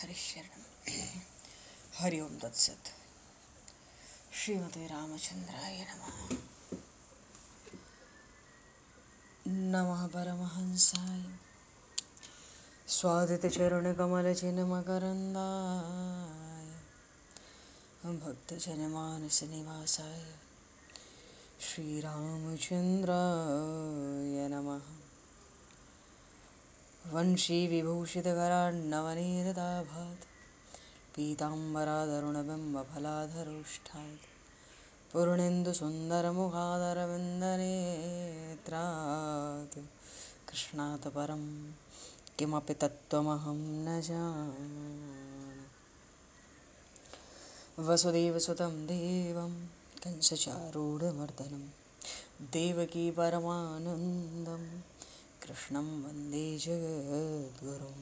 हरिशरणं हरि ओम तत्सत। श्रीमते रामचंद्राय नमः। नमः परमहंसाय स्वादितचरणकमलचिन्मकरन्दाय भक्तजनमानसनिवासाय श्रीरामचन्द्राय नमः। वंशीविभूषितकरान्नवनीरदाभात् पीताम्बरादरुणबिम्बफलाधरोष्ठात् पूर्णेन्दुसुन्दरमुखादरविन्दनेत्रात् कृष्णात् परं किमपि तत्त्वमहं न जाने। वसुदेवसुतं देवं कंसचारूढमर्दनं देवकी परमानन्दं कृष्णं वन्दे जगद्गुरुं।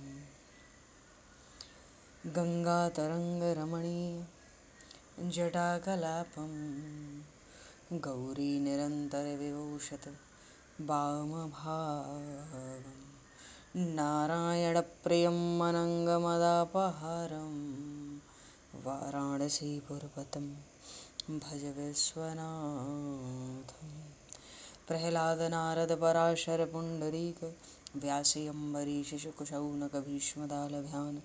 गङ्गातरङ्गरमणीय जटाकलापं गौरीनिरन्तरविभूषत वामभागं नारायणप्रियं अनङ्गमदापहारं वाराणसीपुरपतं भज विश्वनाथं। प्रह्लादनारदपराशरपुण्डरीक व्यासि अम्बरीशशुकशौनकभीष्मदालभ्यान्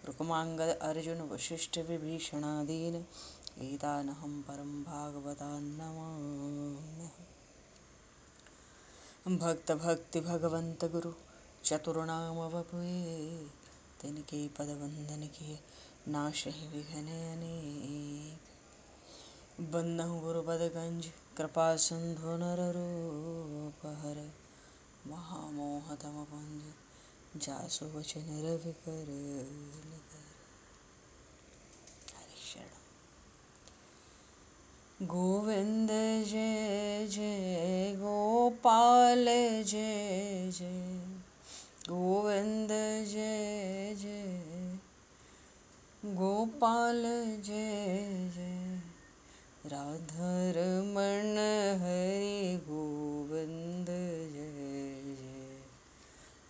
रुक्माङ्गद अर्जुन वसिष्ठ विभीषणादीन् एतानहं परं भागवतान् नमाम्यहम्। भक्त भक्ति भगवंत गुरु चतुर्नाम वपुए तिनके पद वंदन किए नाशहि विघ्न अनेक। बंदहु गुरुपद गंज कृपा सिंधु नररूप हर महामोह तम पुंज जासु वचन रवि कर। गोविंद जय जय गोपाल जय जय गोविंद जय जय गोपाल जय जय राधारमण हरि गोविंद जय जय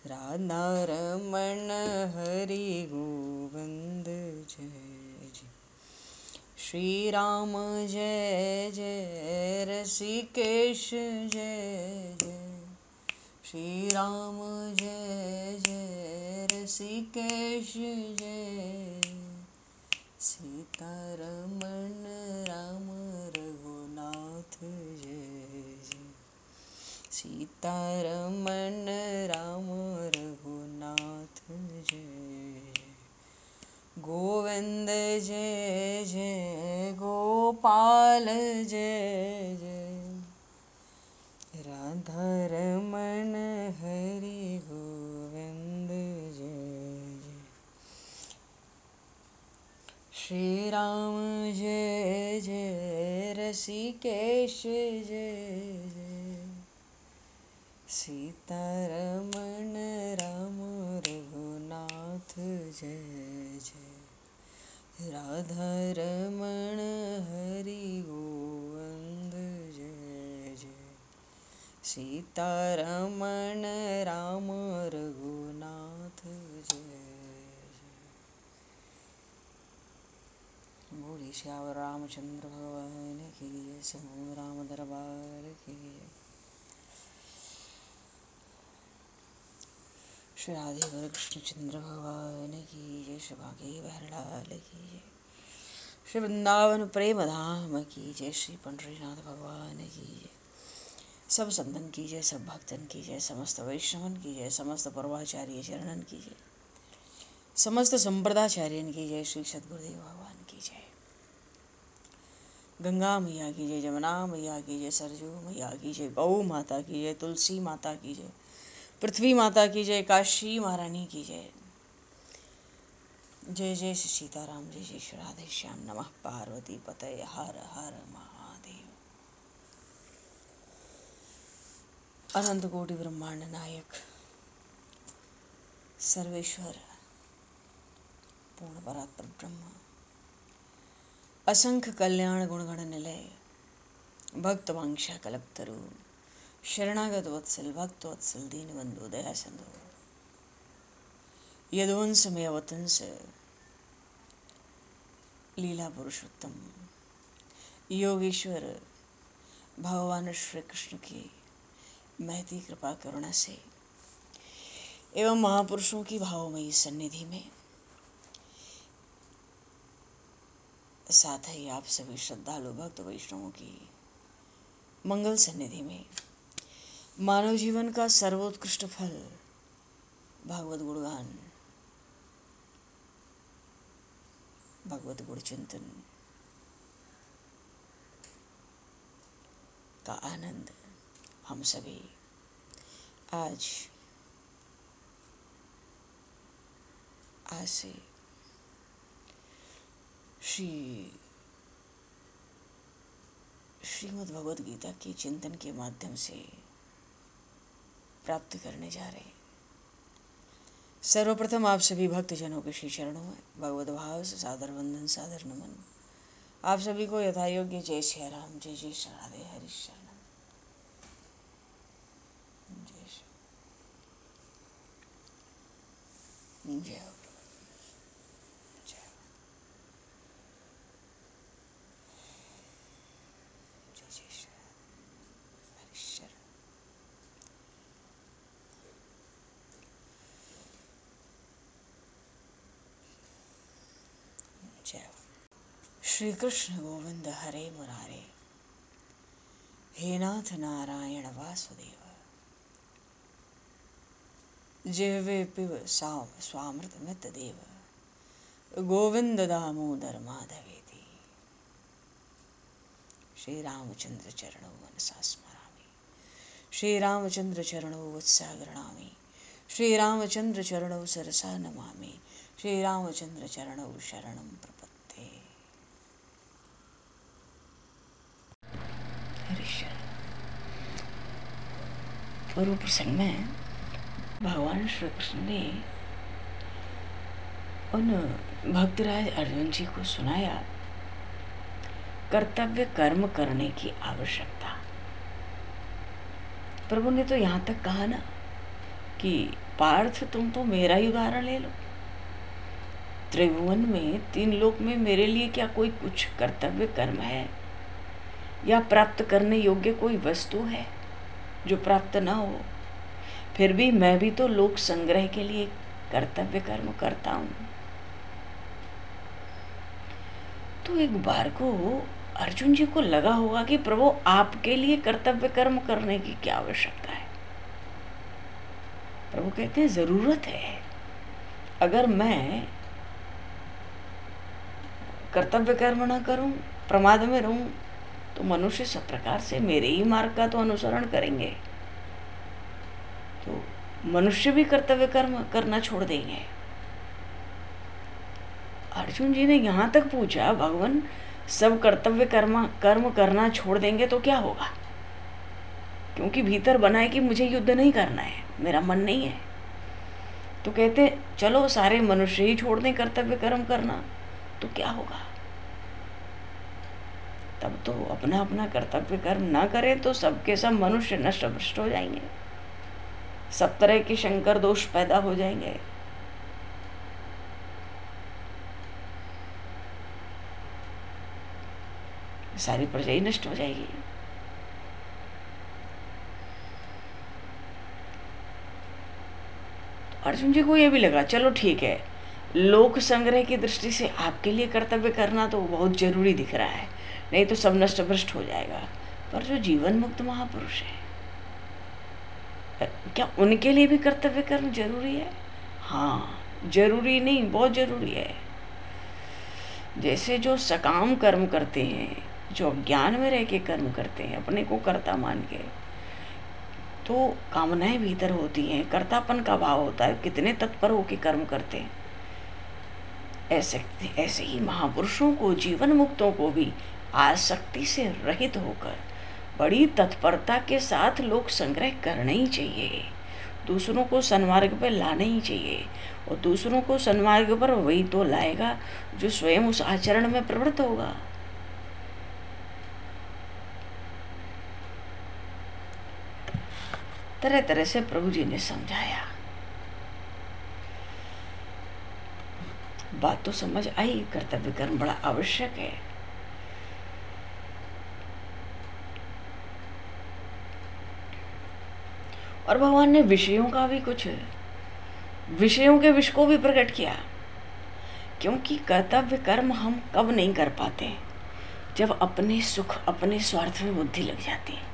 राधारमण हरि गोविंद जय जय। श्री राम जय जय ऋषिकेश जय जय श्री राम जय जय ऋषिकेश जय सीतारमण राम रघुनाथ जय जय सीतारमण राम रघुनाथ जय। गोविंद जय जय गोपाल जय जय राधारमण हरि गोविंद जय जय। श्री राम जय जय ऋषिकेश जय जय सीतारमण राम रघुनाथ जय जय राधारमण हरि गोविंद जय जय सीतारमण राम रघुनाथ जय जय। बोली श्यावर रामचंद्र भगवान की जय। समूह राम दरबार की जय। श्री राधे वर कृष्णचंद्र भगवान की जय। श्री भागे बहरलाल की जय। श्री वृंदावन प्रेम धाम की जय। श्री पंडरीनाथ भगवान की जय। सब संतन की जय, सब भक्तन की जय, समस्त वैष्णवन की जय, समस्त पूर्वाचार्य चरणन की जय, समस्त संप्रदाचार्यन की जय। श्री सद्गुरुदेव भगवान की जय। गंगा मैया की जय, जमुना मैया की जय, सरजू मैया की जय, गौ माता की जय, तुलसी माता की जय, पृथ्वी माता की जय, काशी महारानी की जय। जय जय श्री सीताराम, जय जय श्री राधे श्याम। नमः पार्वती पतये हर हर महादेव। अनंत कोटि ब्रह्मांड नायक सर्वेश्वर पूर्ण परात्पर ब्रह्म असंख्य कल्याण गुणगण निलय भक्त वांछा कल्पतरु शरणागत वत्सल भक्त वत्सल दीनबंधु दया सिंधु यदुवंश में अवतंस लीला पुरुषोत्तम योगेश्वर भगवान श्री कृष्ण की महती कृपा करुणा से एवं महापुरुषों की भावमयी सन्निधि में, साथ ही आप सभी श्रद्धालु भक्त वैष्णवों की मंगल सन्निधि में, मानव जीवन का सर्वोत्कृष्ट फल भागवत गुणगान, भगवत गुण चिंतन का आनंद हम सभी आज से श्रीमद् भगवद गीता के चिंतन के माध्यम से प्राप्त करने जा रहे हैं। सर्वप्रथम आप सभी भक्तजनों के श्री चरणों में भगवत भाव से सादर वंदन, सादर नमन। आप सभी को यथा योग्य जय श्री राम, जय जय श्री राधे, हरि शरणम, जय श्री जय हो। श्री कृष्ण गोविंद हरे मुरारे, हे नाथ नारायण वासुदेव, जिह्वे पिब स्वामृतमित देव, गोविंद दामोदर माधवेति। श्री रामचंद्र चरणौ मनसा स्मरामि, श्री रामचंद्र चरणौ वत्सा गृह्णामि, श्री रामचंद्र चरणौ सरसा नमामि, श्री रामचंद्र चरणौ शरणं प्रपद्ये। पूर्व प्रसंग में भगवान श्री कृष्ण ने उन भक्तराज अर्जुन जी को सुनाया कर्तव्य कर्म करने की आवश्यकता। प्रभु ने तो यहाँ तक कहा ना कि पार्थ तुम तो मेरा ही उदाहरण ले लो, त्रिभुवन में 3 लोक में मेरे लिए क्या कोई कुछ कर्तव्य कर्म है या प्राप्त करने योग्य कोई वस्तु है जो प्राप्त न हो? फिर भी मैं भी तो लोक संग्रह के लिए कर्तव्य कर्म करता हूं। तो एक बार को अर्जुन जी को लगा होगा कि प्रभु आपके लिए कर्तव्य कर्म करने की क्या आवश्यकता है। प्रभु कहते हैं जरूरत है। अगर मैं कर्तव्य कर्म न करूं, प्रमाद में रहूं, तो मनुष्य सब प्रकार से मेरे ही मार्ग का तो अनुसरण करेंगे, तो मनुष्य भी कर्तव्य कर्म करना छोड़ देंगे। अर्जुन जी ने यहाँ तक पूछा, भगवान सब कर्तव्य कर्म करना छोड़ देंगे तो क्या होगा? क्योंकि भीतर बना है कि मुझे युद्ध नहीं करना है, मेरा मन नहीं है। तो कहते चलो सारे मनुष्य ही छोड़ दें कर्तव्य कर्म करना, तो क्या होगा? तब तो अपना अपना कर्तव्य कर्म ना करें तो सबके सब मनुष्य नष्ट भ्रष्ट हो जाएंगे, सब तरह के शंकर दोष पैदा हो जाएंगे। सारी प्रजा ही नष्ट हो जाएगी। तो अर्जुन जी को यह भी लगा चलो ठीक है, लोक संग्रह की दृष्टि से आपके लिए कर्तव्य करना तो बहुत जरूरी दिख रहा है, नहीं तो सब नष्ट भ्रष्ट हो जाएगा। पर जो जीवन मुक्त महापुरुष है, क्या उनके लिए भी कर्तव्य कर्म जरूरी है? हाँ, जरूरी नहीं, बहुत जरूरी है। जैसे जो सकाम कर्म करते हैं, जो अज्ञान में रह के कर्म करते हैं, अपने को कर्ता मान के, तो कामनाएं भीतर होती हैं, कर्तापन का भाव होता है, कितने तत्पर होके कर्म करते हैं। ऐसे ही महापुरुषों को, जीवन मुक्तों को भी आसक्ति से रहित होकर बड़ी तत्परता के साथ लोक संग्रह करना ही चाहिए। दूसरों को सन्मार्ग पर लाना ही चाहिए, और दूसरों को सन्मार्ग पर वही तो लाएगा जो स्वयं उस आचरण में प्रवृत्त होगा। तरह तरह से प्रभु जी ने समझाया। बात तो समझ आई, कर्तव्य कर्म बड़ा आवश्यक है। और भगवान ने विषयों का भी कुछ, विषयों के विष को भी प्रकट किया, क्योंकि कर्तव्य कर्म हम कब नहीं कर पाते, जब अपने सुख अपने स्वार्थ में बुद्धि लग जाती है,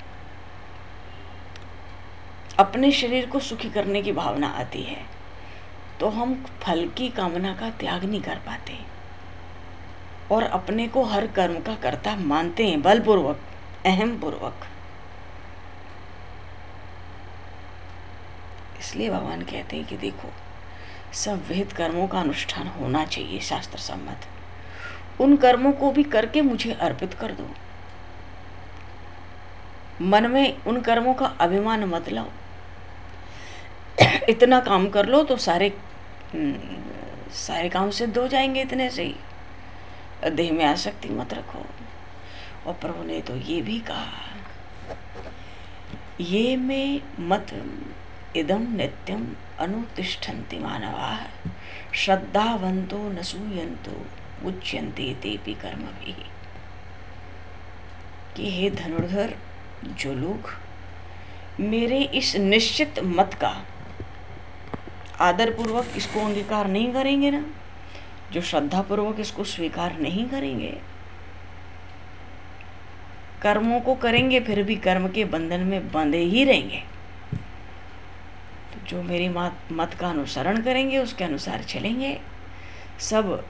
अपने शरीर को सुखी करने की भावना आती है, तो हम फल की कामना का त्याग नहीं कर पाते और अपने को हर कर्म का कर्ता मानते हैं, बलपूर्वक, अहम पूर्वक। इसलिए भगवान कहते हैं कि देखो, सब विहित कर्मों का अनुष्ठान होना चाहिए शास्त्र सम्मत। उन कर्मों को भी करके मुझे अर्पित कर दो। मन में उन कर्मों का अभिमान मत लाओ। इतना काम कर लो तो सारे काम सिद्ध हो जाएंगे इतने से ही। देह में आसक्ति मत रखो। और प्रभु ने तो ये भी कहा, ये में मत इदम नित्यम अनुतिष्ठन्ति मानवाः श्रद्धावन्तो न सूयन्तो मुच्यन्ते तेपि कर्मभिः। कि हे धनुर्धर, जो लोग मेरे इस निश्चित मत का आदर पूर्वक इसको अंगीकार नहीं करेंगे ना, जो श्रद्धा पूर्वक इसको स्वीकार नहीं करेंगे, कर्मों को करेंगे फिर भी कर्म के बंधन में बंधे ही रहेंगे, तो जो मेरी मत का अनुसरण करेंगे, उसके अनुसार चलेंगे, सब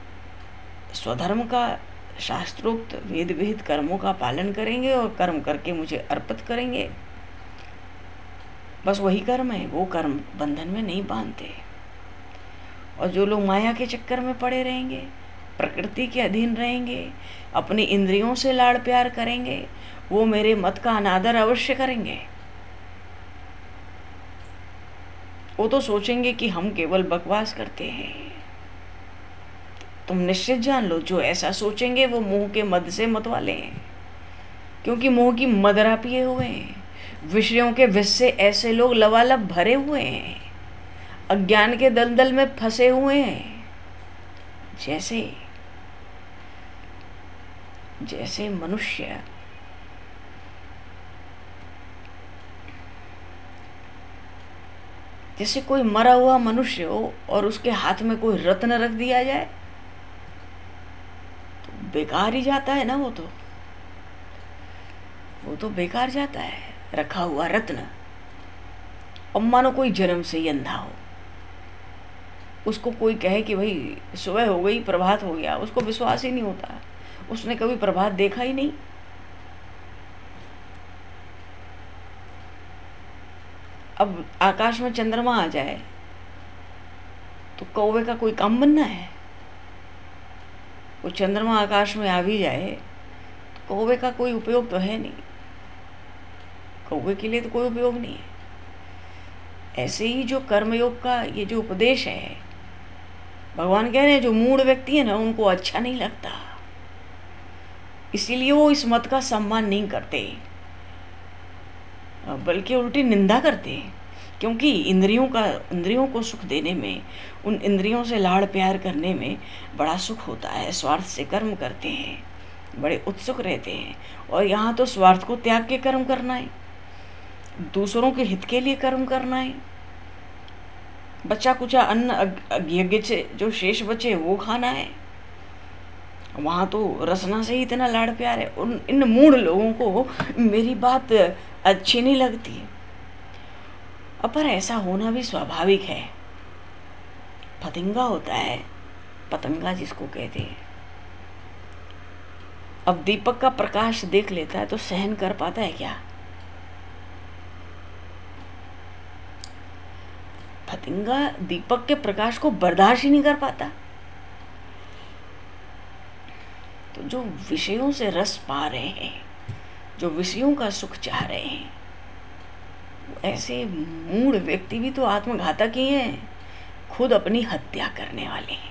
स्वधर्म का शास्त्रोक्त वेद विहित कर्मों का पालन करेंगे और कर्म करके मुझे अर्पित करेंगे, बस वही कर्म है, वो कर्म बंधन में नहीं बांधते। और जो लोग माया के चक्कर में पड़े रहेंगे, प्रकृति के अधीन रहेंगे, अपनी इंद्रियों से लाड़ प्यार करेंगे, वो मेरे मत का अनादर अवश्य करेंगे। वो तो सोचेंगे कि हम केवल बकवास करते हैं। तुम निश्चित जान लो, जो ऐसा सोचेंगे वो मोह के मद से मत वाले हैं, क्योंकि मोह की मदरा पिए हुए हैं। विषयों के विष से ऐसे लोग लबालब भरे हुए हैं, अज्ञान के दलदल में फंसे हुए हैं। जैसे मनुष्य जैसे कोई मरा हुआ मनुष्य हो और उसके हाथ में कोई रत्न रख दिया जाए तो बेकार ही जाता है ना, वो तो बेकार जाता है रखा हुआ रत्न। अब मानो कोई जन्म से ही अंधा हो, उसको कोई कहे कि भाई सुबह हो गई, प्रभात हो गया, उसको विश्वास ही नहीं होता, उसने कभी प्रभात देखा ही नहीं। अब आकाश में चंद्रमा आ जाए तो कौवे का कोई काम बनना है? वो चंद्रमा आकाश में आ भी जाए तो कौवे का कोई उपयोग तो है नहीं, कौवे के लिए तो कोई उपयोग नहीं है। ऐसे ही जो कर्मयोग का ये जो उपदेश है, भगवान कह रहे हैं जो मूढ़ व्यक्ति है ना, उनको अच्छा नहीं लगता, इसीलिए वो इस मत का सम्मान नहीं करते, बल्कि उल्टी निंदा करते हैं। क्योंकि इंद्रियों को सुख देने में, उन इंद्रियों से लाड़ प्यार करने में बड़ा सुख होता है। स्वार्थ से कर्म करते हैं, बड़े उत्सुक रहते हैं। और यहाँ तो स्वार्थ को त्याग के कर्म करना है, दूसरों के हित के लिए कर्म करना है। बचा कुचा अन्न यज्ञ से जो शेष बचे वो खाना है। वहाँ तो रसना से ही इतना लाड़ प्यार है। इन मूढ़ लोगों को मेरी बात अच्छी नहीं लगती, पर ऐसा होना भी स्वाभाविक है। फतिंगा होता है, पतंगा जिसको कहते हैं, अब दीपक का प्रकाश देख लेता है तो सहन कर पाता है क्या? फतिंगा दीपक के प्रकाश को बर्दाश्त ही नहीं कर पाता। तो जो विषयों से रस पा रहे हैं, जो विषयों का सुख चाह रहे हैं, ऐसे मूढ़ व्यक्ति भी तो आत्मघातक ही हैं, खुद अपनी हत्या करने वाले हैं।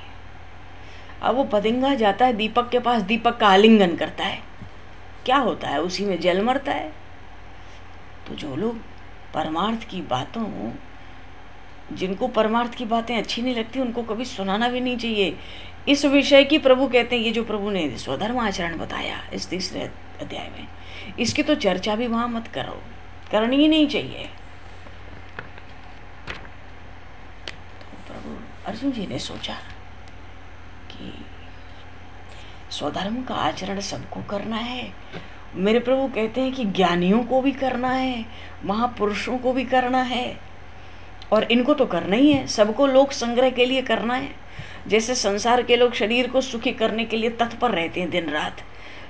अब वो पतंगा जाता है दीपक के पास, दीपक का आलिंगन करता है, क्या होता है? उसी में जल मरता है। तो जो लोग परमार्थ की बातों, जिनको परमार्थ की बातें अच्छी नहीं लगती, उनको कभी सुनाना भी नहीं चाहिए इस विषय की प्रभु कहते हैं, ये जो प्रभु ने स्वधर्म आचरण बताया इस तीसरे अध्याय में, इसकी तो चर्चा भी वहां मत करो, करनी ही नहीं चाहिए। तो प्रभु अर्जुन जी ने सोचा कि स्वधर्म का आचरण सबको करना है। मेरे प्रभु कहते हैं कि ज्ञानियों को भी करना है, महापुरुषों को भी करना है, और इनको तो करना ही है, सबको लोक संग्रह के लिए करना है। जैसे संसार के लोग शरीर को सुखी करने के लिए तत्पर रहते हैं दिन रात,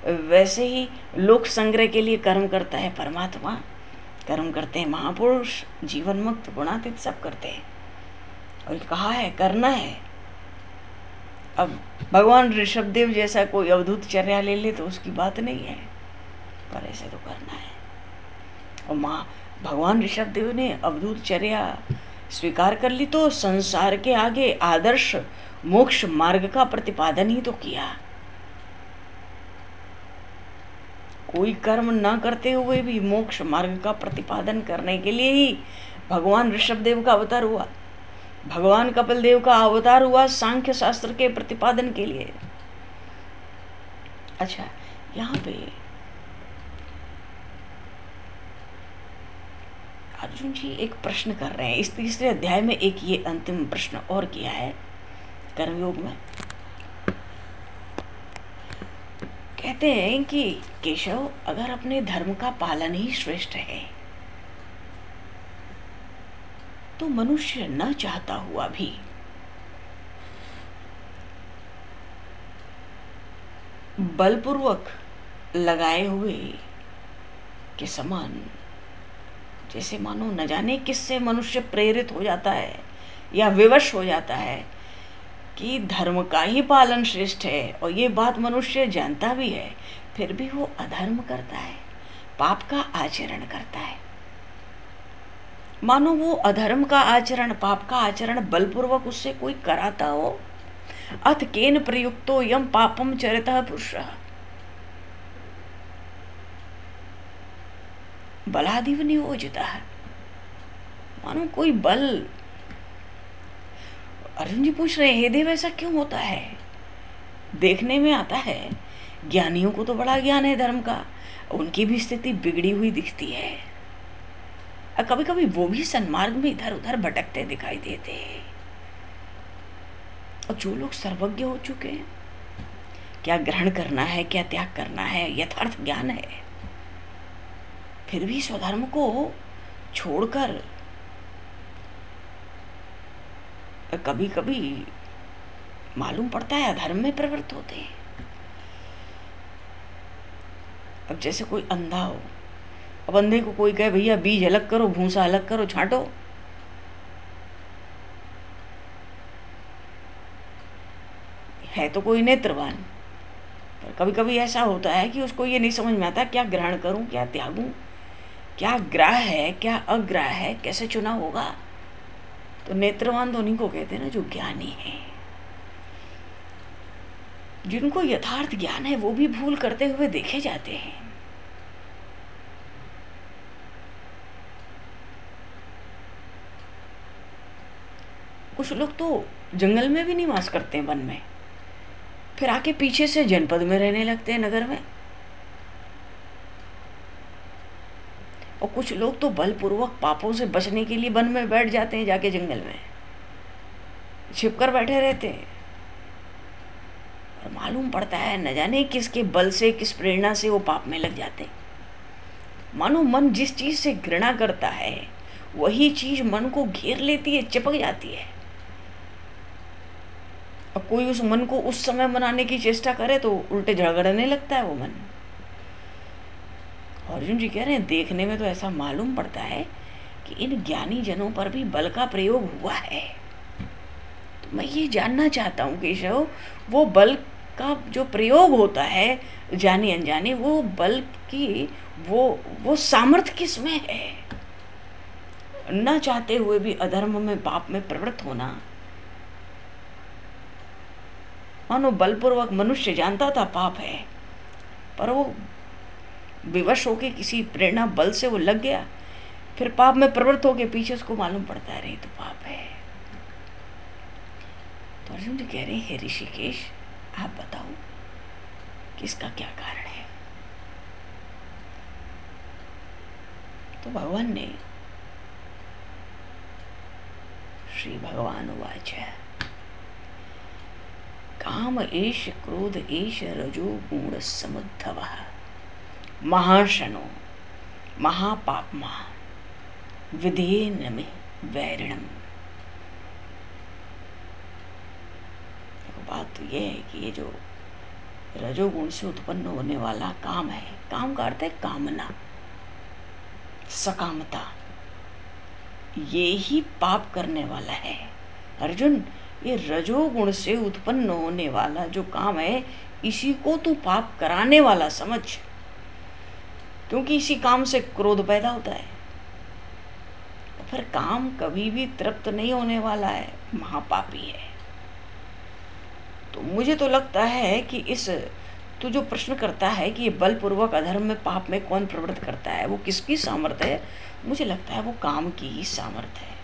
वैसे ही लोक संग्रह के लिए कर्म करता है परमात्मा, कर्म करते हैं महापुरुष, जीवन मुक्त गुणातीत सब करते हैं, और कहा है करना है। अब भगवान ऋषभदेव जैसा कोई अवधूत चर्या ले ले तो उसकी बात नहीं है, पर ऐसे तो करना है। और भगवान ऋषभदेव ने अवधूत चर्या स्वीकार कर ली तो संसार के आगे आदर्श मोक्ष मार्ग का प्रतिपादन ही तो किया। कोई कर्म न करते हुए भी मोक्ष मार्ग का प्रतिपादन करने के लिए ही भगवान ऋषभदेव का अवतार हुआ, भगवान कपिल देव का अवतार हुआ सांख्य शास्त्र के प्रतिपादन के लिए। अच्छा, यहाँ पे अर्जुन जी एक प्रश्न कर रहे हैं इस तीसरे अध्याय में, एक ये अंतिम प्रश्न और किया है कर्मयोग में। कहते हैं कि केशव, अगर अपने धर्म का पालन ही श्रेष्ठ है तो मनुष्य न चाहता हुआ भी बलपूर्वक लगाए हुए के समान, जैसे मानो न जाने किससे मनुष्य प्रेरित हो जाता है या विवश हो जाता है कि धर्म का ही पालन श्रेष्ठ है, और ये बात मनुष्य जानता भी है, फिर भी वो अधर्म करता है, पाप का आचरण करता है। मानो वो अधर्म का आचरण, पाप का आचरण बलपूर्वक उससे कोई कराता हो। अथ केन प्रयुक्तो यम पापम चरितः पुरुषः बलादिव नियोजिता है। मानो कोई बल। अर्जुन जी पूछ रहे हैं, हे देव ऐसा क्यों होता है? देखने में आता है ज्ञानियों को तो बड़ा ज्ञान है धर्म का, उनकी भी स्थिति बिगड़ी हुई दिखती है, और कभी कभी वो भी सन्मार्ग में इधर उधर भटकते दिखाई देते हैं। और जो लोग सर्वज्ञ हो चुके हैं, क्या ग्रहण करना है क्या त्याग करना है यथार्थ ज्ञान है, फिर भी स्वधर्म को छोड़कर कभी कभी मालूम पड़ता है अधर्म में प्रवृत्त होते हैं। अब जैसे कोई अंधा हो, अब अंधे को कोई कहे भैया बीज अलग करो, भूसा अलग करो, छांटो, है तो कोई नेत्रवान, पर कभी कभी ऐसा होता है कि उसको ये नहीं समझ में आता क्या ग्रहण करूं क्या त्यागूं, क्या ग्राह है क्या अग्राह है, कैसे चुना होगा। तो नेत्रवान तो उन्हीं को कहते हैं ना जो ज्ञानी है। जिनको यथार्थ ज्ञान है वो भी भूल करते हुए देखे जाते हैं। कुछ लोग तो जंगल में भी निवास करते हैं, वन में, फिर आके पीछे से जनपद में रहने लगते हैं, नगर में। और कुछ लोग तो बलपूर्वक पापों से बचने के लिए वन में बैठ जाते हैं, जाके जंगल में छिपकर बैठे रहते हैं, और मालूम पड़ता है न जाने किसके बल से किस प्रेरणा से वो पाप में लग जाते हैं। मानो मन जिस चीज से घृणा करता है वही चीज मन को घेर लेती है, चिपक जाती है। और कोई उस मन को उस समय मनाने की चेष्टा करे तो उल्टे झगड़ने लगता है वो मन। अर्जुन जी कह रहे हैं देखने में तो ऐसा मालूम पड़ता है कि इन ज्ञानी जनों पर भी बल का प्रयोग हुआ है। तो मैं ये जानना चाहता हूँ केशव, वो बल का जो प्रयोग होता है जाने अनजाने, वो बल की वो सामर्थ्य किसमें है? न चाहते हुए भी अधर्म में पाप में प्रवृत्त होना। मानो बलपूर्वक मनुष्य जानता था पाप है, पर वो विवश होके किसी प्रेरणा बल से वो लग गया, फिर पाप में प्रवृत्त होके पीछे उसको मालूम पड़ता है रे तो पाप है। तो अर्जुन जी कह रहे हैं, हे ऋषिकेश आप बताओ कि इसका क्या कारण है। तो भगवान ने, श्री भगवान उवाच काम एष क्रोध एष रजो गुण समुद्धवः महाशनो महापाप्मा विधेन में वैरिणम। बात तो यह है कि ये जो रजोगुण से उत्पन्न होने वाला काम है, काम का अर्थ है कामना, सकामता, ये ही पाप करने वाला है। अर्जुन, ये रजोगुण से उत्पन्न होने वाला जो काम है, इसी को तू पाप कराने वाला समझ, क्योंकि इसी काम से क्रोध पैदा होता है। फिर काम कभी भी तृप्त नहीं होने वाला है, महापापी है। तो मुझे तो लगता है कि इस तू जो प्रश्न करता है कि ये बलपूर्वक अधर्म में पाप में कौन प्रवृत्त करता है, वो किसकी सामर्थ्य है, मुझे लगता है वो काम की ही सामर्थ्य है।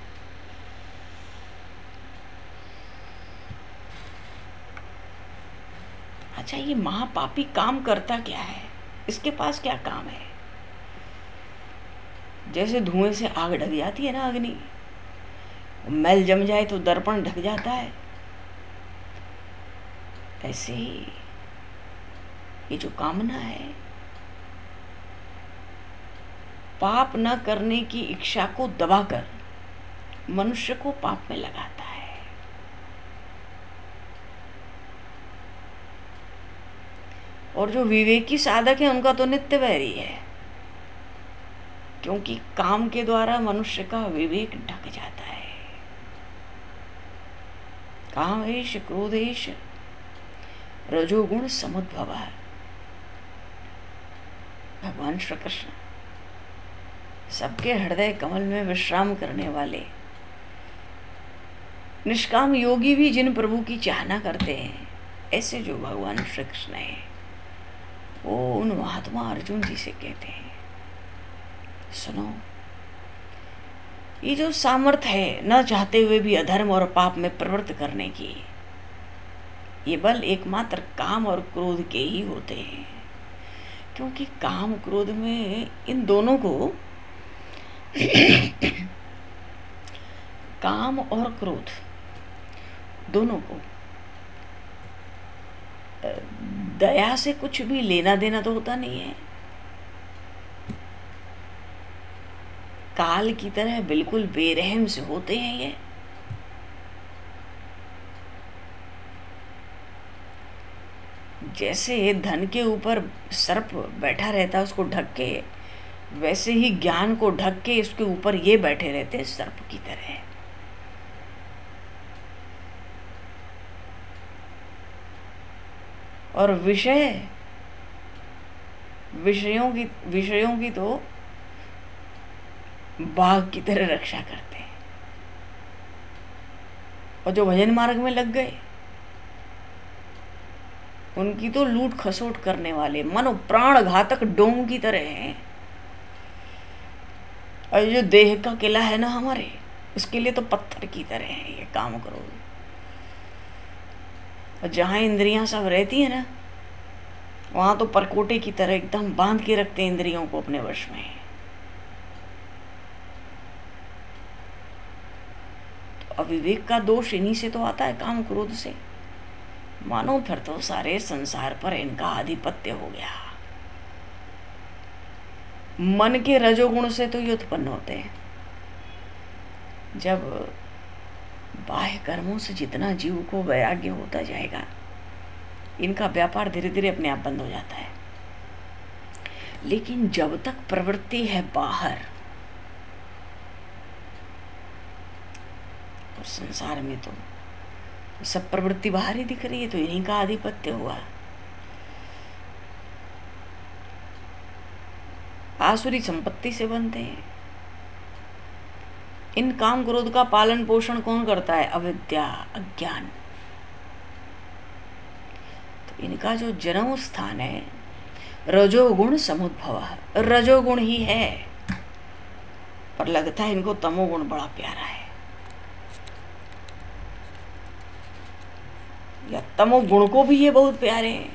अच्छा, ये महापापी काम करता क्या है, इसके पास क्या काम है? जैसे धुएं से आग ढक जाती है ना, अग्नि, मैल जम जाए तो दर्पण ढक जाता है, ऐसे ही ये जो कामना है, पाप न करने की इच्छा को दबाकर मनुष्य को पाप में लगाता है। और जो विवेकी साधक है उनका तो नित्य वैरी है, क्योंकि काम के द्वारा मनुष्य का विवेक ढक जाता है। कामेश क्रोधेश रजोगुण समुद्भव। भगवान श्री कृष्ण सबके हृदय कमल में विश्राम करने वाले निष्काम योगी भी जिन प्रभु की चाहना करते हैं, ऐसे जो भगवान श्री कृष्ण है, वो उन महात्मा अर्जुन जी से कहते हैं, सुनो, ये जो सामर्थ्य है न चाहते हुए भी अधर्म और पाप में प्रवृत्त करने की, ये बल एकमात्र काम और क्रोध के ही होते हैं। क्योंकि काम क्रोध में इन दोनों को काम और क्रोध दोनों को दया से कुछ भी लेना देना तो होता नहीं है। काल की तरह बिल्कुल बेरहम से होते हैं ये। जैसे धन के ऊपर सर्प बैठा रहता है उसको ढक के, वैसे ही ज्ञान को ढक के इसके ऊपर ये बैठे रहते हैं सर्प की तरह। और विषयों की तो बाघ की तरह रक्षा करते हैं। और जो भजन मार्ग में लग गए उनकी तो लूट खसोट करने वाले मानो प्राण घातक डोंग की तरह हैं। और जो देह का किला है ना हमारे, उसके लिए तो पत्थर की तरह है ये काम करो। और जहाँ इंद्रियां सब रहती है ना, वहां तो परकोटे की तरह एकदम बांध के रखते हैं इंद्रियों को अपने वश में। तो अविवेक का दोष इन्हीं से तो आता है, काम क्रोध से। मानो फिर तो सारे संसार पर इनका आधिपत्य हो गया। मन के रजोगुण से तो ये उत्पन्न होते हैं। जब बाह्य कर्मों से जितना जीव को वैराग्य होता जाएगा, इनका व्यापार धीरे धीरे अपने आप बंद हो जाता है। लेकिन जब तक प्रवृत्ति है बाहर, और संसार में तो सब प्रवृत्ति बाहर ही दिख रही है, तो इन्हीं का आधिपत्य हुआ। आसुरी संपत्ति से बनते हैं। इन काम क्रोध का पालन पोषण कौन करता है? अविद्या, अज्ञान। तो इनका जो जन्म स्थान है रजोगुण समुद्भव, रजोगुण ही है, पर लगता है इनको तमोगुण बड़ा प्यारा है। तमोगुण को भी ये बहुत प्यारे हैं।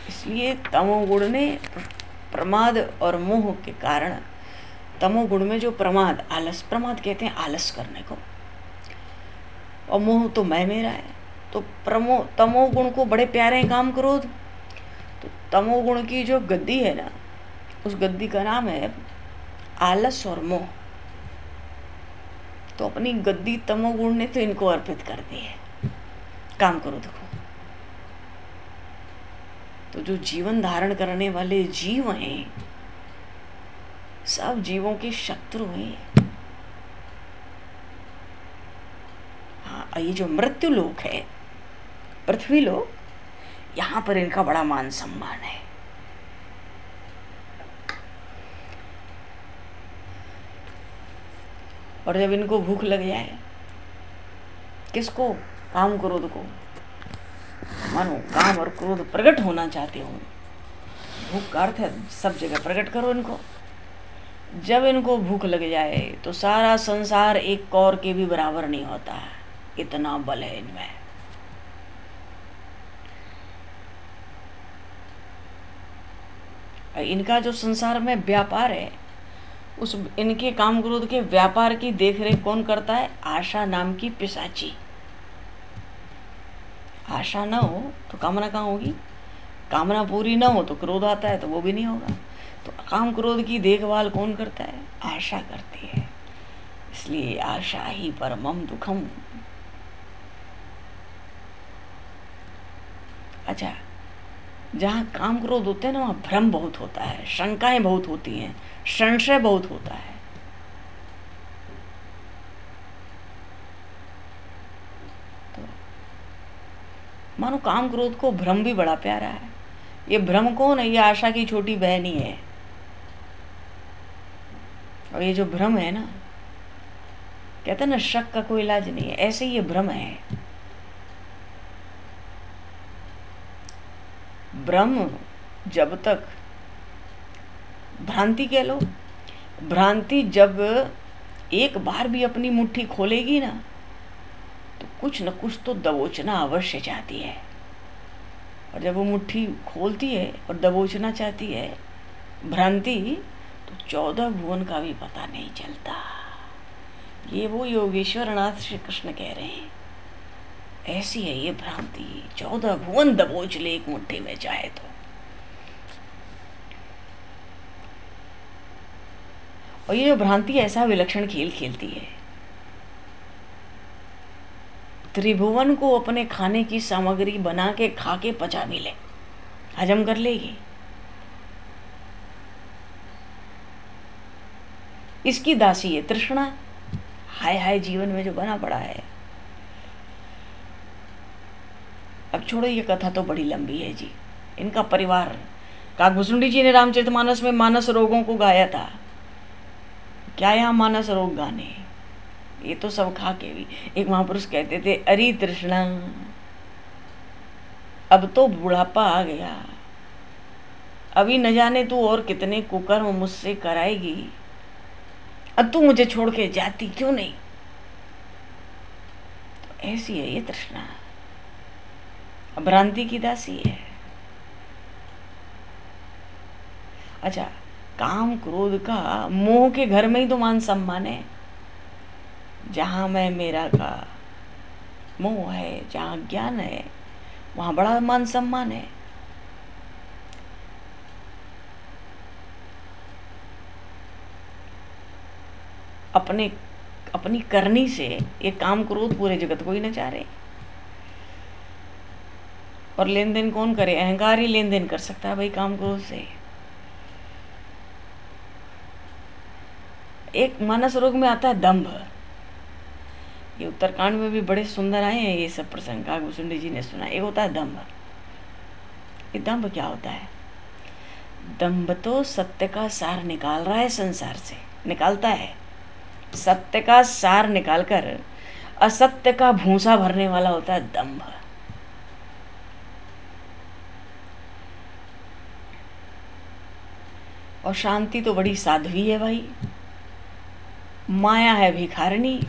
इसलिए तमोगुण ने प्रमाद और मोह के कारण, तमोगुण में जो प्रमाद, आलस, प्रमाद कहते हैं आलस करने को, और मोह तो मैं मेरा है। तो तमोगुण को बड़े प्यारे हैं काम क्रोध। तो तमोगुण की जो गद्दी है ना, उस गद्दी का नाम है आलस और मोह। तो अपनी गद्दी तमोगुण ने तो इनको अर्पित कर दी है, काम क्रोध को। तो जो जीवन धारण करने वाले जीव हैं, सब जीवों के शत्रु हैं। हाँ, ये जो मृत्यु लोक है, पृथ्वी लोक, यहां पर इनका बड़ा मान सम्मान है। और जब इनको भूख लग जाए, किसको? काम क्रोध को। मानो काम और क्रोध प्रकट होना चाहते हो, भूख का अर्थ है सब जगह प्रकट करो इनको। जब इनको भूख लग जाए तो सारा संसार एक कौर के भी बराबर नहीं होता है, इतना बल है इनमें। इनका जो संसार में व्यापार है, उस इनके काम क्रोध के व्यापार की देखरेख कौन करता है? आशा नाम की पिशाची। आशा न हो तो कामना कहाँ होगी? कामना पूरी न हो तो क्रोध आता है, तो वो भी नहीं होगा। तो काम क्रोध की देखभाल कौन करता है? आशा करती है। इसलिए आशा ही परमम दुखम। अच्छा, जहाँ काम क्रोध होते हैं ना, वहाँ भ्रम बहुत होता है, शंकाएं बहुत होती हैं, संशय बहुत होता है। तो मानो काम क्रोध को भ्रम भी बड़ा प्यारा है। ये भ्रम कौन है? ये आशा की छोटी बहन ही है। और ये जो भ्रम है ना, कहते हैं ना शक का कोई इलाज नहीं है, ऐसे ही ये भ्रम है। भ्रम जब तक, भ्रांति कह लो, भ्रांति जब एक बार भी अपनी मुट्ठी खोलेगी ना, तो कुछ न कुछ तो दबोचना अवश्य चाहती है। और जब वो मुट्ठी खोलती है और दबोचना चाहती है भ्रांति, तो 14 भुवन का भी पता नहीं चलता। ये वो योगेश्वर नाथ श्री कृष्ण कह रहे हैं, ऐसी है ये भ्रांति, 14 भुवन दबोच ले एक मुट्ठी में चाहे तो। और ये जो भ्रांति ऐसा विलक्षण खेल खेलती है, त्रिभुवन को अपने खाने की सामग्री बना के खा के पचा भी ले, हजम कर लेगी। इसकी दासी है तृष्णा। हाय हाय जीवन में जो बना पड़ा है। अब छोड़ो, ये कथा तो बड़ी लंबी है जी। इनका परिवार, काकभूषुंडी जी ने रामचरितमानस में मानस रोगों को गाया था। क्या यहाँ मानस रोग गाने, ये तो सब खा के भी। एक महापुरुष कहते थे, अरे तृष्णा अब तो बुढ़ापा आ गया, अभी न जाने तू और कितने कुकर्म मुझसे कराएगी, अब तू मुझे छोड़ के जाती क्यों नहीं। तो ऐसी है ये तृष्णा, भ्रांति की दासी है। अच्छा, काम क्रोध का, मोह के घर में ही तो मान सम्मान है। जहां मैं मेरा का मोह है, जहां ज्ञान है, वहां बड़ा मान सम्मान है। अपनी करनी से ये काम क्रोध पूरे जगत को ही नचा रहे। और लेन देन कौन करे? अहंकार ही लेन देन कर सकता है भाई काम क्रोध से। एक मानस रोग में आता है दंभ। ये उत्तरकांड में भी बड़े सुंदर आए हैं ये सब प्रसंग, काकभूषुंडी जी ने सुना। एक होता है दंभ। ये दंभ क्या होता है? दंभ तो सत्य का सार निकाल रहा है, संसार से निकालता है। सत्य का सार निकालकर असत्य का भूसा भरने वाला होता है दंभ। और शांति तो बड़ी साध्वी है भाई, माया है भिखारिणी,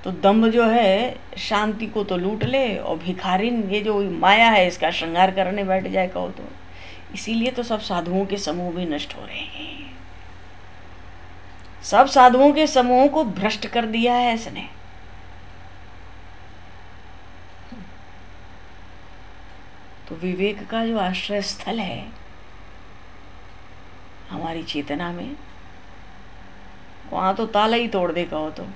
तो दम्भ जो है शांति को तो लूट ले, और भिखारिन ये जो माया है इसका श्रृंगार करने बैठ जाए कहो तो। इसीलिए तो सब साधुओं के समूह भी नष्ट हो रहे हैं। सब साधुओं के समूहों को भ्रष्ट कर दिया है इसने। तो विवेक का जो आश्रय स्थल है हमारी चेतना में, वहां तो ताला ही तोड़ दे कहो तो।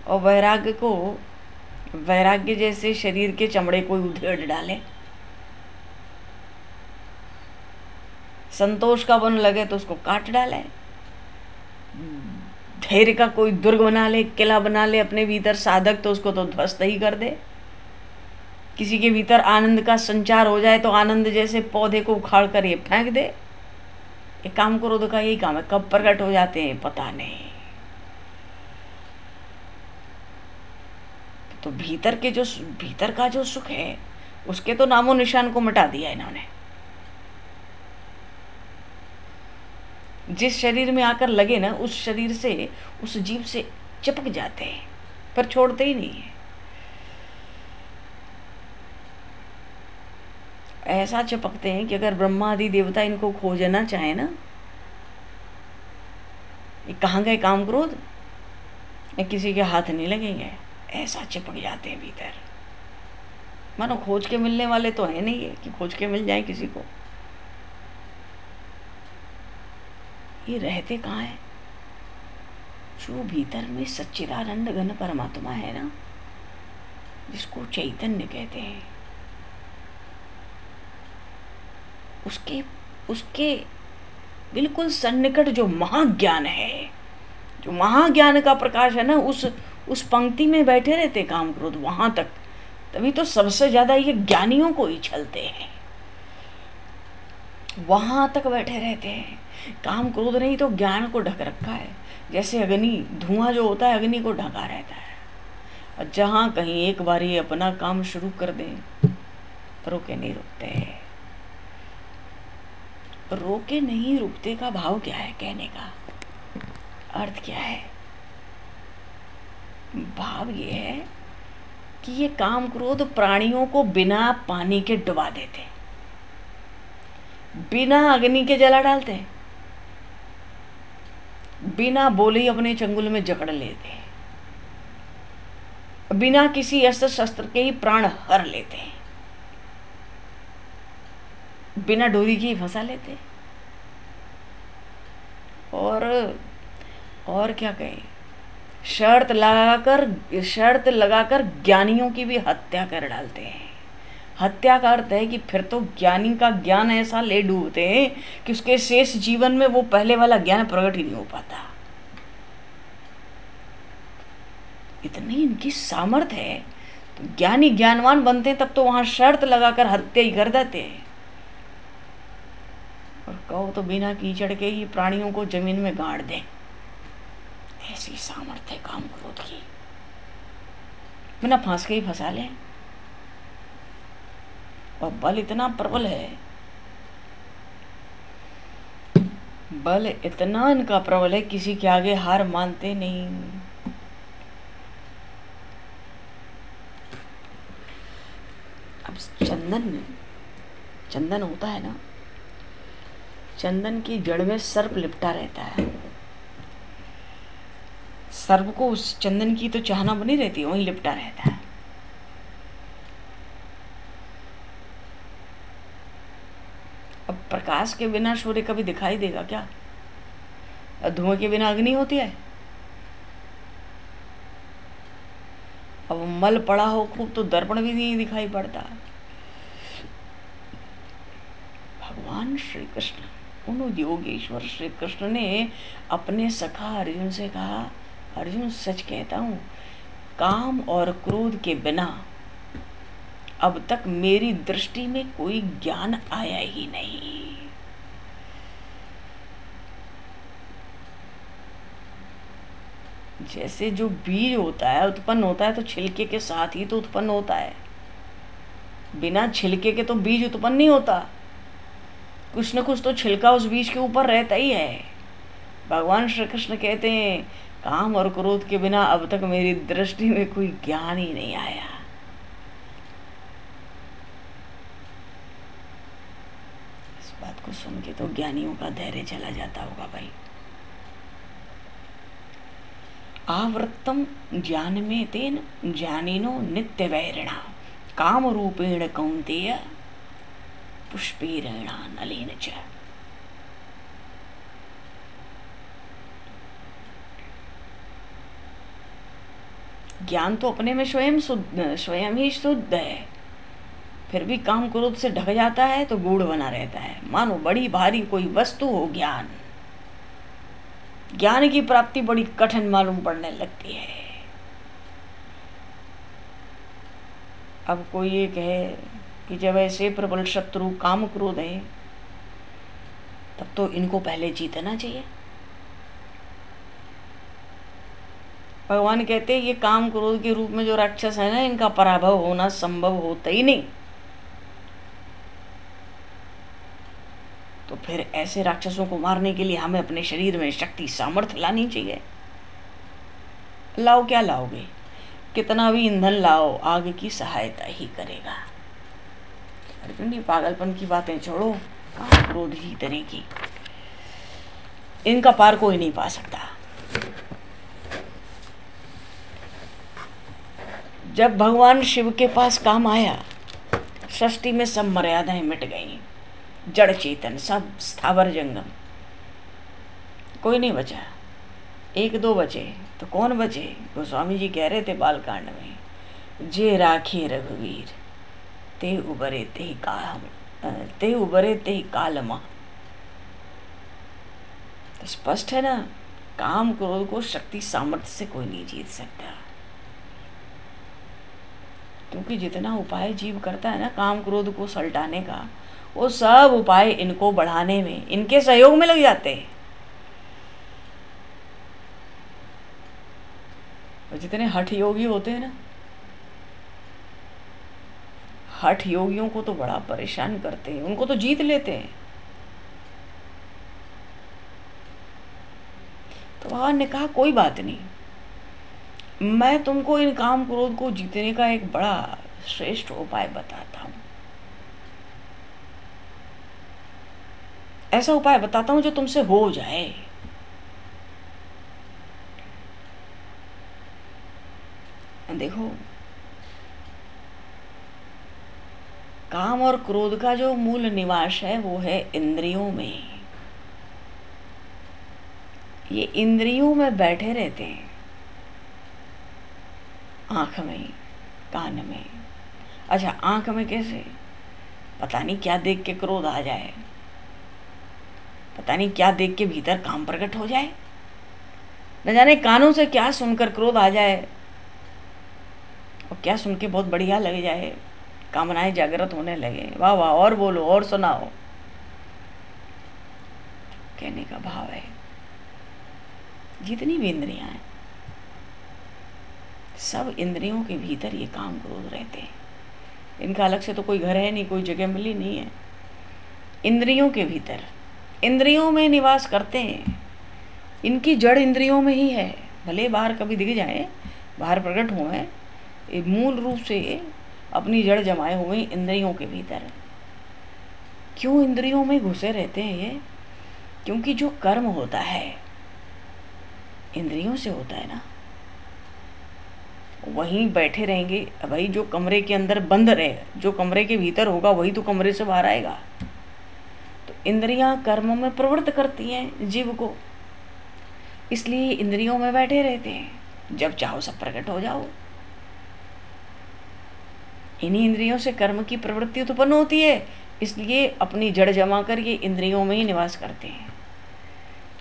और वैराग्य जैसे शरीर के चमड़े को उधेड़ डाले। संतोष का वन लगे तो उसको काट डाले। धैर्य का कोई दुर्ग बना ले, किला बना ले अपने भीतर साधक, तो उसको तो ध्वस्त ही कर दे। किसी के भीतर आनंद का संचार हो जाए तो आनंद जैसे पौधे को उखाड़ कर ये फेंक दे। ये काम क्रोध का यही काम है। कब प्रकट हो जाते हैं पता नहीं। तो भीतर का जो सुख है उसके तो नामो निशान को मिटा दिया इन्होंने। जिस शरीर में आकर लगे ना, उस शरीर से, उस जीव से चिपक जाते हैं, पर छोड़ते ही नहीं है। ऐसा चिपकते हैं कि अगर ब्रह्मा आदि देवता इनको खोजना चाहे ना, ये कहाँ गए काम क्रोध, ये किसी के हाथ नहीं लगेंगे। ऐसा चिपक जाते हैं भीतर। मानो खोज के मिलने वाले तो है नहीं है कि खोज के मिल जाए किसी को। ये रहते कहाँ है? जो भीतर में सच्चिदानंद घन परमात्मा है ना, जिसको चैतन्य कहते हैं, उसके बिल्कुल सन्निकट जो महाज्ञान है, जो महाज्ञान का प्रकाश है ना, उस पंक्ति में बैठे रहते काम क्रोध वहां तक। तभी तो सबसे ज्यादा ये ज्ञानियों को ही छलते हैं, वहां तक बैठे रहते हैं। काम क्रोध ने ही तो ज्ञान को ढक रखा है। जैसे अग्नि, धुआं जो होता है अग्नि को ढका रहता है। और जहां कहीं एक बार ये अपना काम शुरू कर दें, रोके नहीं रुकते। रोके नहीं रुकते का भाव क्या है? कहने का अर्थ क्या है? भाव ये है कि ये काम क्रोध प्राणियों को बिना पानी के डुबा देते, बिना अग्नि के जला डालते, बिना बोले ही अपने चंगुल में जकड़ लेते, बिना किसी अस्त्र शस्त्र के ही प्राण हर लेते, बिना डोरी के ही फंसा लेते। और क्या कहें, शर्त लगाकर ज्ञानियों की भी हत्या कर डालते हैं। हत्या का अर्थ है कि फिर तो ज्ञानी का ज्ञान ऐसा ले डूबते हैं कि उसके शेष जीवन में वो पहले वाला ज्ञान प्रकट ही नहीं हो पाता। इतनी इनकी सामर्थ्य है। तो ज्ञानी ज्ञानवान बनते हैं तब तो वहां शर्त लगाकर हत्या ही कर देते हैं। और कहो तो बिना कीचड़ के ही प्राणियों को जमीन में गाड़ दें। ऐसी सामर्थ्य है काम क्रोध की। बिना फांस के ही फंसा लें। और बल इतना प्रबल है, बल इतना इनका प्रबल है, किसी के आगे हार मानते नहीं। अब चंदन होता है ना, चंदन की जड़ में सर्प लिपटा रहता है। सर्प को उस चंदन की तो चाहना बनी रहती है, वहीं लिपटा रहता है। अब प्रकाश के बिना सूर्य कभी दिखाई देगा क्या? धुएं के बिना अग्नि होती है? अब मल पड़ा हो खूब तो दर्पण भी नहीं दिखाई पड़ता। भगवान श्री कृष्ण, उन योगेश्वर श्री कृष्ण ने अपने सखा अर्जुन से कहा, अर्जुन सच कहता हूं, काम और क्रोध के बिना अब तक मेरी दृष्टि में कोई ज्ञान आया ही नहीं। जैसे जो बीज होता है, उत्पन्न होता है तो छिलके के साथ ही तो उत्पन्न होता है। बिना छिलके के तो बीज उत्पन्न नहीं होता। कुछ न कुछ तो छिलका उस बीज के ऊपर रहता ही है। भगवान श्री कृष्ण कहते हैं काम और क्रोध के बिना अब तक मेरी दृष्टि में कोई ज्ञान ही नहीं आया। इस बात को सुन के तो ज्ञानियों का धैर्य चला जाता होगा भाई। आवृत्तम ज्ञान में तेन ज्ञानिनो नित्य वैरिणा काम रूपेण कौन्तेय पुष्पेण नलेन च। ज्ञान तो अपने में स्वयं ही शुद्ध है, फिर भी काम क्रोध से ढक जाता है तो गूढ़ बना रहता है, मानो बड़ी भारी कोई वस्तु हो। ज्ञान की प्राप्ति बड़ी कठिन मालूम पड़ने लगती है। अब कोई ये कहे कि जब ऐसे प्रबल शत्रु काम क्रोध है तब तो इनको पहले जीतना चाहिए। भगवान कहते हैं ये काम क्रोध के रूप में जो राक्षस है ना, इनका पराभव होना संभव होता ही नहीं। तो फिर ऐसे राक्षसों को मारने के लिए हमें अपने शरीर में शक्ति सामर्थ्य लानी चाहिए। लाओ क्या लाओगे, कितना भी ईंधन लाओ, आग की सहायता ही करेगा। अर्जुन जी पागलपन की बातें छोड़ो, काम क्रोध जीतने की, इनका पार कोई नहीं पा सकता। जब भगवान शिव के पास काम आया, सृष्टि में सब मर्यादाएं मिट गई, जड़ चेतन सब स्थावर जंगम, कोई नहीं बचा। एक दो बचे तो कौन बचे? गोस्वामी जी कह रहे थे बालकांड में, जे राखे रघुवीर ते उबरे ते ही कालमा। तो स्पष्ट है ना, काम क्रोध को शक्ति सामर्थ्य से कोई नहीं जीत सकता, क्योंकि जितना उपाय जीव करता है ना काम क्रोध को सल्टाने का, वो सब उपाय इनको बढ़ाने में, इनके सहयोग में लग जाते हैं। और जितने हठ योगी होते हैं ना, हठ योगियों को तो बड़ा परेशान करते हैं, उनको तो जीत लेते हैं। तो भगवान ने कहा कोई बात नहीं, मैं तुमको इन काम क्रोध को जीतने का एक बड़ा श्रेष्ठ उपाय बताता हूं। ऐसा उपाय बताता हूं जो तुमसे हो जाए। देखो, काम और क्रोध का जो मूल निवास है वो है इंद्रियों में। ये इंद्रियों में बैठे रहते हैं, आंख में, कान में। अच्छा, आंख में कैसे? पता नहीं क्या देख के क्रोध आ जाए, पता नहीं क्या देख के भीतर काम प्रकट हो जाए, न जाने कानों से क्या सुनकर क्रोध आ जाए और क्या सुन के बहुत बढ़िया लग जाए, कामनाएं जागृत होने लगे, वाह वाह और बोलो और सुनाओ। कहने का भाव है जितनी भी इंद्रियां हैं, सब इंद्रियों के भीतर ये काम क्रोध रहते हैं। इनका अलग से तो कोई घर है नहीं, कोई जगह मिली नहीं है। इंद्रियों के भीतर, इंद्रियों में निवास करते हैं। इनकी जड़ इंद्रियों में ही है, भले बाहर कभी दिख जाए, बाहर प्रकट हुए, मूल रूप से अपनी जड़ जमाए हुए इंद्रियों के भीतर। क्यों इंद्रियों में घुसे रहते हैं ये? क्योंकि जो कर्म होता है इंद्रियों से होता है ना, वहीं बैठे रहेंगे भाई। जो कमरे के अंदर बंद रहे, जो कमरे के भीतर होगा वही तो कमरे से बाहर आएगा। तो इंद्रियां कर्मों में प्रवृत्त करती हैं जीव को, इसलिए इंद्रियों में बैठे रहते हैं। जब चाहो सब प्रकट हो जाओ। इन्हीं इंद्रियों से कर्म की प्रवृत्ति उत्पन्न होती है, इसलिए अपनी जड़ जमा कर ये इंद्रियों में ही निवास करते हैं।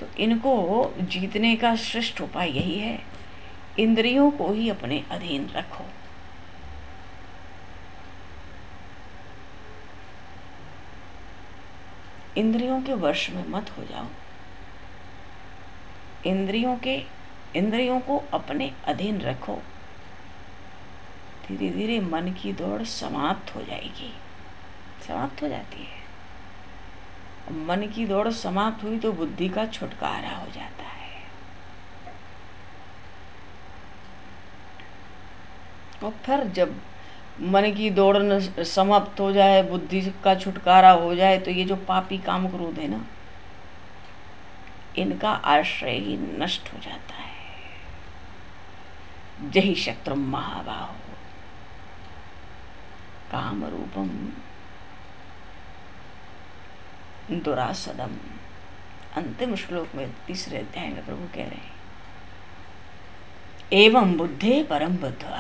तो इनको जीतने का श्रेष्ठ उपाय यही है, इंद्रियों को ही अपने अधीन रखो। इंद्रियों के वश में मत हो जाओ। इंद्रियों को अपने अधीन रखो। धीरे धीरे मन की दौड़ समाप्त हो जाएगी, समाप्त हो जाती है। मन की दौड़ समाप्त हुई तो बुद्धि का छुटकारा हो जाता है। और फिर जब मन की दौड़ समाप्त हो जाए, बुद्धि का छुटकारा हो जाए, तो ये जो पापी काम क्रोध है ना, इनका आश्रय ही नष्ट हो जाता है। जहि शत्रु महाबाहो काम रूपम दुरासदम। अंतिम श्लोक में 3रे अध्याय में प्रभु कह रहे हैं, एवं बुद्धे परम बुद्ध्वा।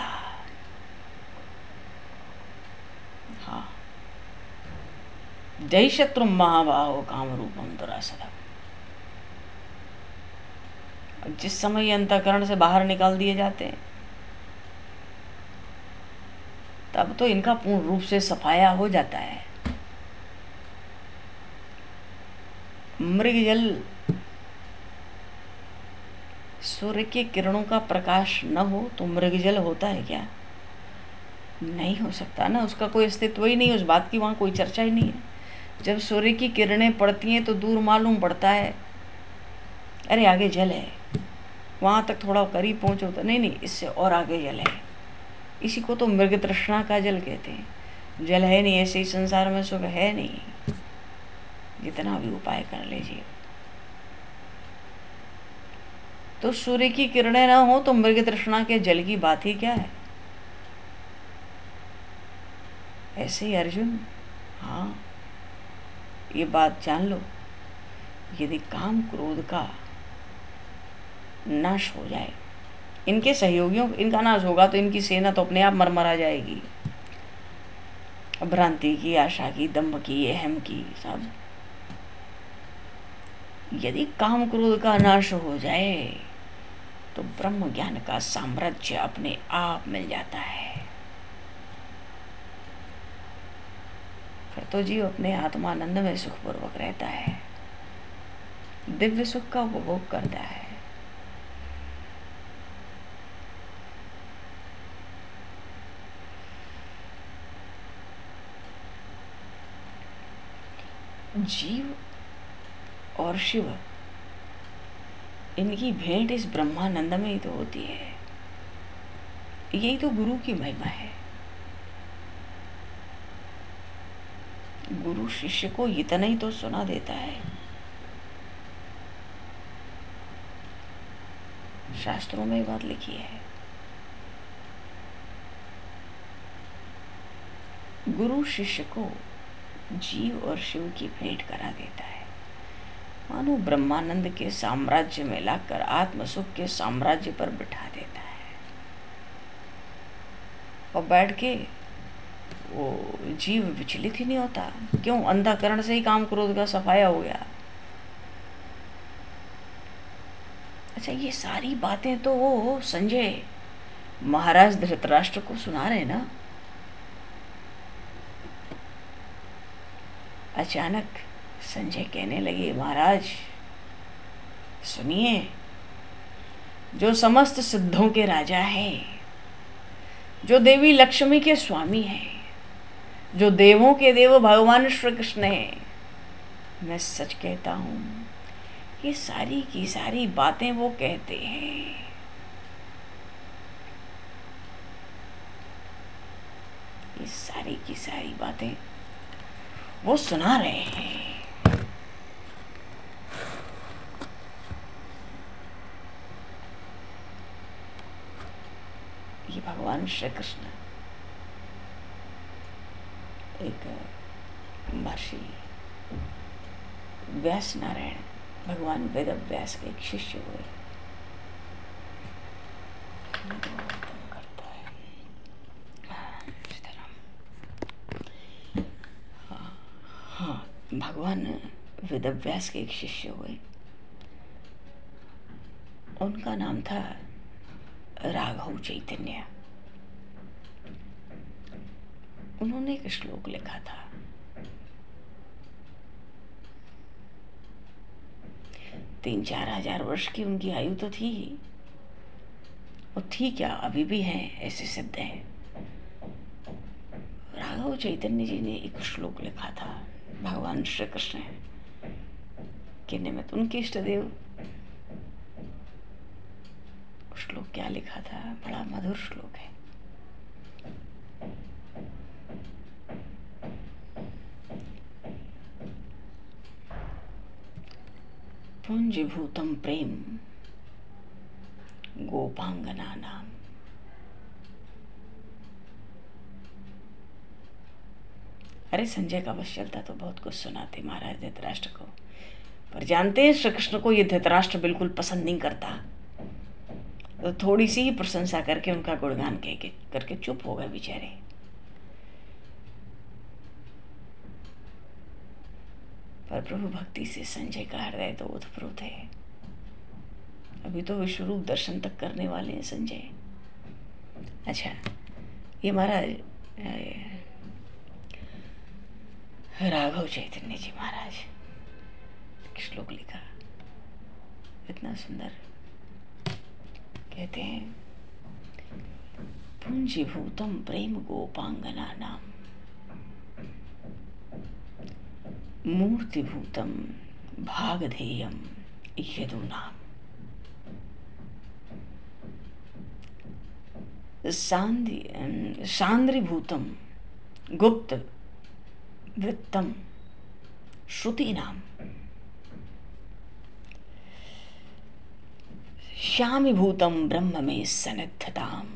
हाँ, जय शत्रु महाबाहो काम रूपम दुरासदम। जिस समय अंतःकरण से बाहर निकाल दिए जाते हैं, तब तो इनका पूर्ण रूप से सफाया हो जाता है। मृगजल सूर्य के किरणों का प्रकाश न हो तो मृगजल होता है क्या? नहीं हो सकता ना, उसका कोई अस्तित्व ही नहीं, उस बात की वहां कोई चर्चा ही नहीं है। जब सूर्य की किरणें पड़ती हैं तो दूर मालूम पड़ता है, अरे आगे जल है, वहां तक थोड़ा करीब पहुंचो तो नहीं, इससे और आगे जल है। इसी को तो मृग तृष्णा का जल कहते हैं। जल है नहीं, ऐसे ही संसार में सुख है नहीं, जितना भी उपाय कर लीजिए। तो सूर्य की किरणें ना हो तो मृग तृष्णा के जल की बात ही क्या है। ऐसे ही अर्जुन, हाँ ये बात जान लो, यदि काम क्रोध का नाश हो जाए, इनके सहयोगियों इनका नाश होगा तो इनकी सेना तो अपने आप मरमरा जाएगी। भ्रांति की, आशा की, दम्भ की, अहम की, सब। यदि काम क्रोध का नाश हो जाए तो ब्रह्म ज्ञान का साम्राज्य अपने आप मिल जाता है। फिर तो जीव अपने आत्मानंद में सुखपूर्वक रहता है, दिव्य सुख का उपभोग करता है। जीव और शिव, इनकी भेंट इस ब्रह्मानंद में ही तो होती है। यही तो गुरु की महिमा है। गुरु शिष्य को इतना ही तो सुना देता है। शास्त्रों में ये बात लिखी है, गुरु शिष्य को जीव और शिव की भेंट करा देता है। मानो ब्रह्मानंद के साम्राज्य में लाकर आत्म सुख के साम्राज्य पर बिठा देता है। और बैठ के वो जीव विचलित ही नहीं होता। क्यों? अंधकरण से ही काम क्रोध का सफाया हो गया। अच्छा, ये सारी बातें तो वो संजय महाराज धृतराष्ट्र को सुना रहे ना। अचानक संजय कहने लगे, महाराज सुनिए, जो समस्त सिद्धों के राजा हैं, जो देवी लक्ष्मी के स्वामी हैं, जो देवों के देव भगवान श्री कृष्ण हैं, मैं सच कहता हूं, ये सारी की सारी बातें वो कहते हैं। ये सारी की सारी बातें वो सुना रहे हैं। ये भगवान श्री कृष्ण एक महर्षि व्यास नारायण, भगवान वेद व्यास के एक शिष्य हुए। हाँ, भगवान वेद व्यास के एक शिष्य हुए। उनका नाम था राघव चैतन्य। उन्होंने एक श्लोक लिखा था, तीन चार हजार वर्ष की उनकी आयु तो थी ही, और थी क्या, अभी भी हैं, ऐसे सिद्ध हैं। राघव चैतन्य जी ने एक श्लोक लिखा था, भगवान श्री कृष्ण के निमित्त उनके इष्ट देव। श्लोक क्या लिखा था, बड़ा मधुर श्लोक है। पुंजीभूतम प्रेम गोपांगना नाम। अरे संजय का वश चलता तो बहुत कुछ सुनाते महाराज धृतराष्ट्र को, पर जानते हैं श्री कृष्ण को ये धृतराष्ट्र बिल्कुल पसंद नहीं करता, तो थोड़ी सी ही प्रशंसा करके उनका गुणगान करके चुप हो गए बेचारे। पर प्रभु भक्ति से संजय का हृदय तो ओतप्रोत है। अभी तो विश्वरूप दर्शन तक करने वाले हैं संजय। अच्छा, ये महाराज राघव चैतन्य जी महाराज श्लोक लिखा, इतना सुंदर। कहते हैं पुंजीभूतम प्रेम गोपांगना नाम, मूर्तिभूतम भागधेयम यदूनाम, सांद्रीभूतम गुप्त वृत्तम श्रुतीनाम, श्यामीभूतम ब्रह्म में सनिद्धताम।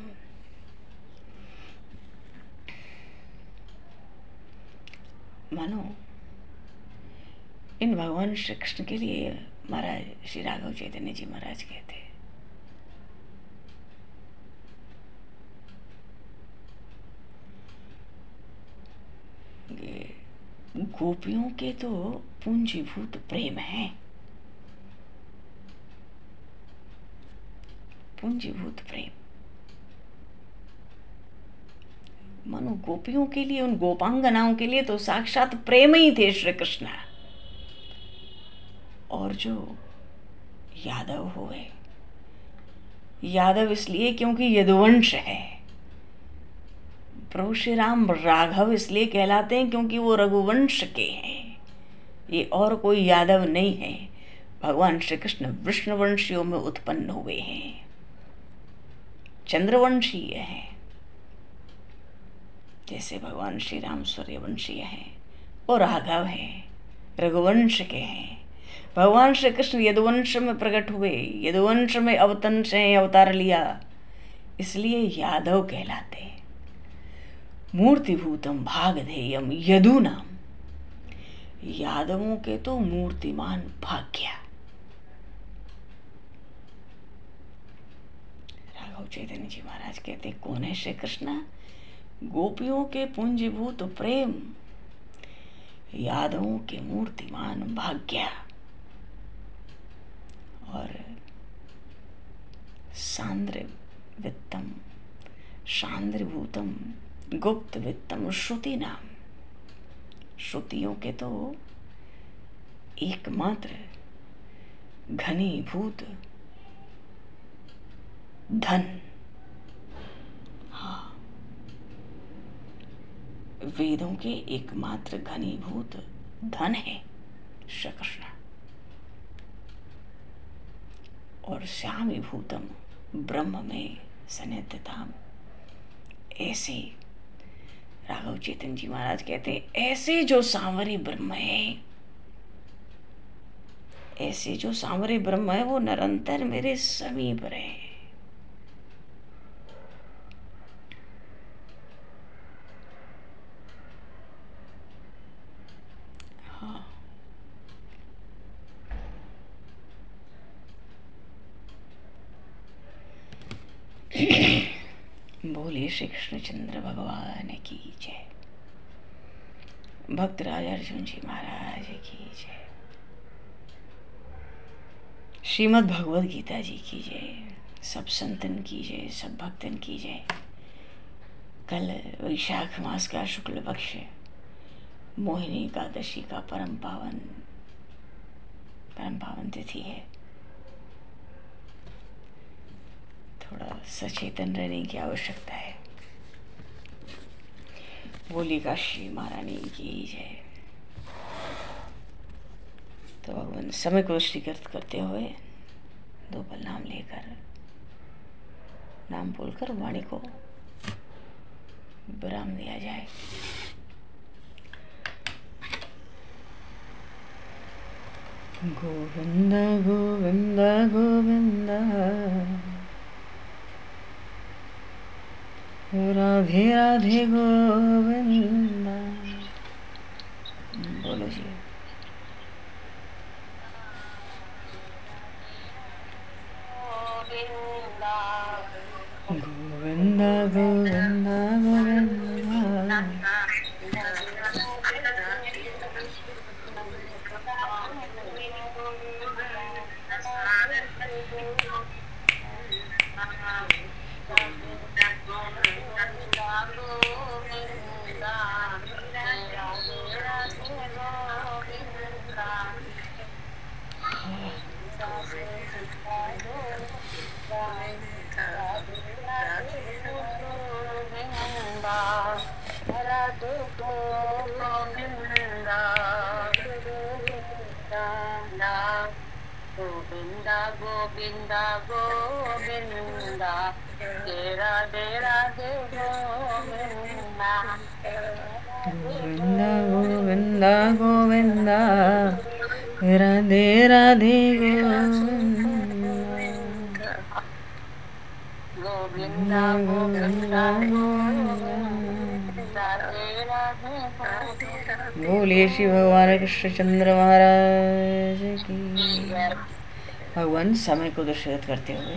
मानो इन भगवान श्री कृष्ण के लिए महाराज श्री राघव चैतन्य जी महाराज कहते हैं, गोपियों के तो पूंजीभूत प्रेम है, पूंजीभूत प्रेम। मानो गोपियों के लिए, उन गोपांगनाओं के लिए तो साक्षात प्रेम ही थे श्री कृष्ण। और जो यादव हुए, यादव इसलिए क्योंकि यदुवंश है। प्रभु श्री राम राघव इसलिए कहलाते हैं क्योंकि वो रघुवंश के हैं, ये और कोई यादव नहीं है। भगवान श्री कृष्ण विष्णुवंशियों में उत्पन्न हुए हैं, चंद्रवंशीय हैं, जैसे भगवान श्री राम सूर्यवंशीय हैं और राघव हैं, रघुवंश के हैं। भगवान श्री कृष्ण यदुवंश में प्रकट हुए, यदुवंश में अवतरण से अवतार लिया, इसलिए यादव कहलाते हैं। मूर्तिभूतम भागधेयम यदूनाम, यादवों के तो मूर्तिमान भाग्य। राघव चैतन्य जी महाराज कहते कौन है श्री कृष्ण? गोपियों के पुंजीभूत प्रेम, यादवों के मूर्तिमान भाग्य। और सांद्र वित्तम सांद्रभूतम गुप्त वित्तम श्रुति नाम, श्रुतियों के तो एकमात्र घनीभूत धन। हाँ, वेदों के एकमात्र घनीभूत धन है श्री कृष्ण। और श्यामीभूतम ब्रह्म में सनिद्धताम, ऐसे राघव चैतन्य जी महाराज कहते हैं ऐसे जो सांवरे ब्रह्म है, ऐसे जो सांवरे ब्रह्म है वो निरंतर मेरे समीप रहे। हाँ, बोलिए श्री कृष्णचंद्र भगवान की जय। भक्त राजा अर्जुन जी महाराज की जय। श्रीमद् भगवद गीता जी की जय। सब संतन की जय, सब भक्तन की जय। कल वैशाख मास का शुक्ल पक्ष मोहिनी एकादशी का परम पावन तिथि है। थोड़ा सचेतन रहने की आवश्यकता है। बोली काशी महारानी की जय। तो भगवान समय को दृष्टिगत करते हुए दो पल नाम लेकर, नाम बोलकर वाणी को विराम दिया जाए। गोविंद गोविंद गोविंद राधे राधे गोविंद। बोलो जी। गोविंद गोविंद गोविंद गोविंदा गोविंदा गोविंदा तेरा तेरा दे गोविंदा। गोविंदा गोविंदा गोविंदा राधे राधे गोविंदा। गोविंदा गोविंदा गोविंदा तेरा दे गोविंदा। बोलिए श्री भगवान कृष्णचंद्र महाराज की। भगवान समय को दृष्टिगत करते हुए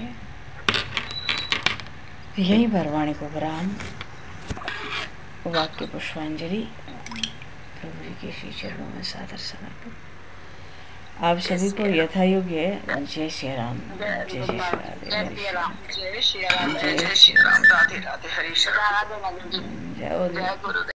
यही भरवाणी को विराम, वाक्य पुष्पांजलि प्रभु जी के श्री चरणों में सादर समर्पित। आप सभी को यथा योग्य जय श्री राम, जय जय श्री राधे, जय श्री राम, जय श्री राम, राधे राधे, हरि श्री राम, जय गुरुदेव।